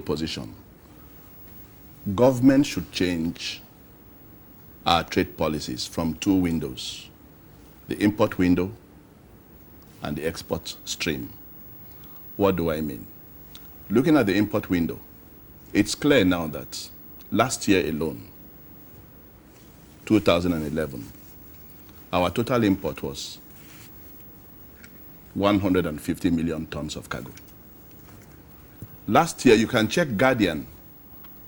position. Government should change our trade policies from two windows, the import window and the export stream. What do I mean? Looking at the import window, it's clear now that last year alone, 2011, our total import was 150 million tons of cargo. Last year, you can check Guardian,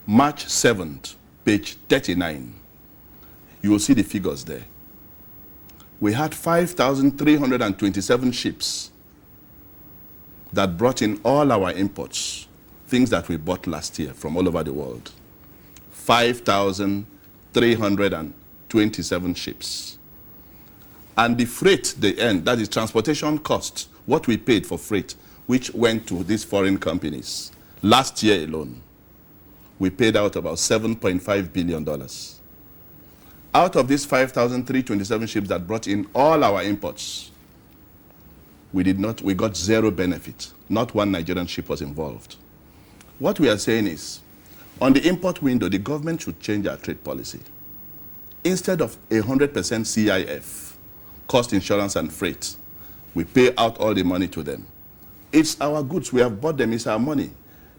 March 7th, page 39. You will see the figures there. We had 5,327 ships that brought in all our imports, things that we bought last year from all over the world. 5,327 ships. And the freight they earned, that is transportation costs, what we paid for freight, which went to these foreign companies. Last year alone, we paid out about $7.5 billion. Out of these 5,327 ships that brought in all our imports, we got zero benefit. Not one Nigerian ship was involved. What we are saying is, on the import window, the government should change our trade policy. Instead of 100% CIF, cost, insurance, and freight, we pay out all the money to them. It's our goods. We have bought them. It's our money.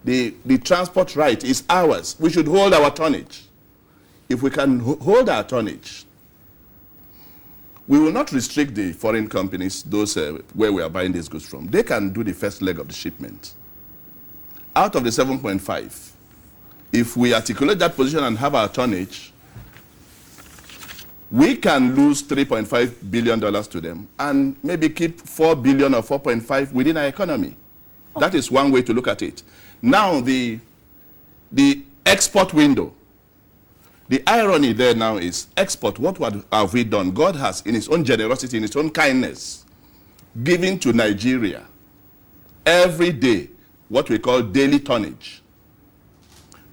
The transport right is ours. We should hold our tonnage. If we can hold our tonnage, we will not restrict the foreign companies, those where we are buying these goods from. They can do the first leg of the shipment. Out of the 7.5, if we articulate that position and have our tonnage, we can lose $3.5 billion to them and maybe keep $4 billion or 4.5 within our economy. Okay. That is one way to look at it. Now, the export window. The irony there now is export. What have we done? God has, in his own generosity, in his own kindness, given to Nigeria every day what we call daily tonnage.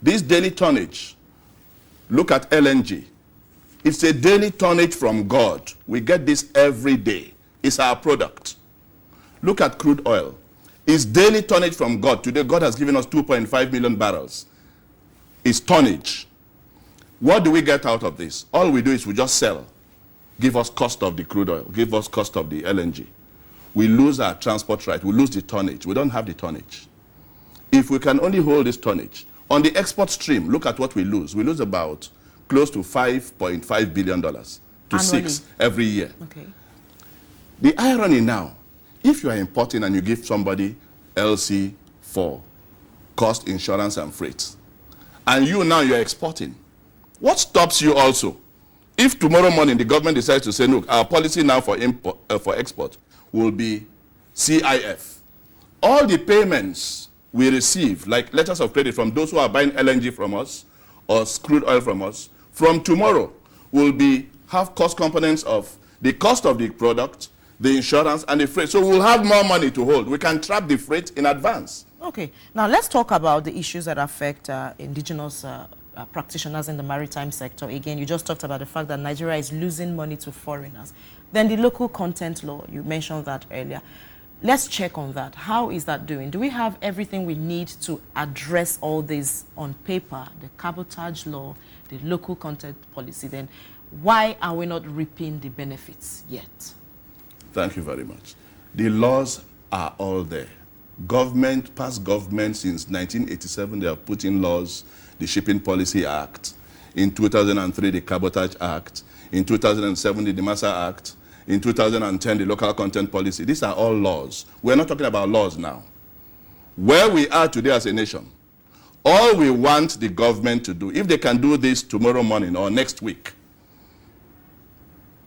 This daily tonnage, look at LNG. It's a daily tonnage from God. We get this every day. It's our product. Look at crude oil. It's daily tonnage from God. Today, God has given us 2.5 million barrels. It's tonnage. What do we get out of this? All we do is we just sell. Give us cost of the crude oil. Give us cost of the LNG. We lose our transport right. We lose the tonnage. We don't have the tonnage. If we can only hold this tonnage, on the export stream, look at what we lose. We lose about close to $5.5 billion to annually. 6 every year. Okay. The irony now, if you are importing and you give somebody LC for cost, insurance, and freight, and you now you're exporting, what stops you also? If tomorrow morning the government decides to say, look, our policy now for export will be CIF. All the payments we receive, like letters of credit from those who are buying LNG from us or crude oil from us, from tomorrow will have cost components of the cost of the product, the insurance, and the freight. So we'll have more money to hold. We can trap the freight in advance. Okay. Now let's talk about the issues that affect indigenous practitioners in the maritime sector. Again, you just talked about the fact that Nigeria is losing money to foreigners. Then the local content law, you mentioned that earlier. Let's check on that. How is that doing? Do we have everything we need to address all this on paper? The cabotage law, the local content policy, then why are we not reaping the benefits yet? Thank you very much. The laws are all there. Past government since 1987, they have put in laws, the Shipping Policy Act, in 2003, the Cabotage Act, in 2007, the Dimasa Act, in 2010, the Local Content Policy. These are all laws. We're not talking about laws now. Where we are today as a nation, all we want the government to do, if they can do this tomorrow morning or next week,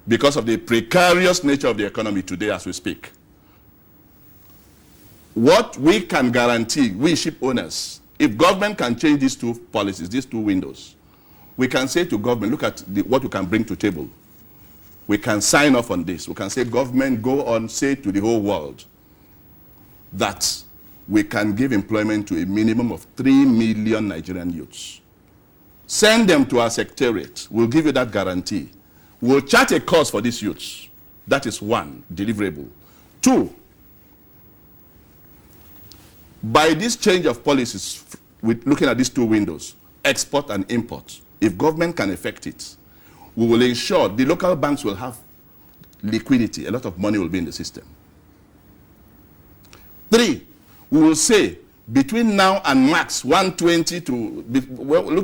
because of the precarious nature of the economy today as we speak, what we can guarantee, we ship owners, if government can change these two policies, these two windows, we can say to government, look at what we can bring to table. We can sign off on this. We can say, government, go on, say to the whole world that we can give employment to a minimum of 3 million Nigerian youths. Send them to our secretariat. We'll give you that guarantee. We'll chart a course for these youths. That is one, deliverable. 2, by this change of policies with looking at these two windows, export and import, if government can effect it, we will ensure the local banks will have liquidity. A lot of money will be in the system. 3, we will say between now and max 120 to,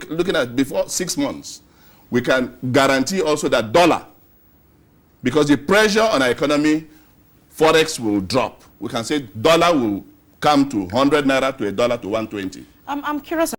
looking at before 6 months, we can guarantee also that dollar, because the pressure on our economy, forex will drop. We can say dollar will come to 100 naira to $1 to 120. I'm curious.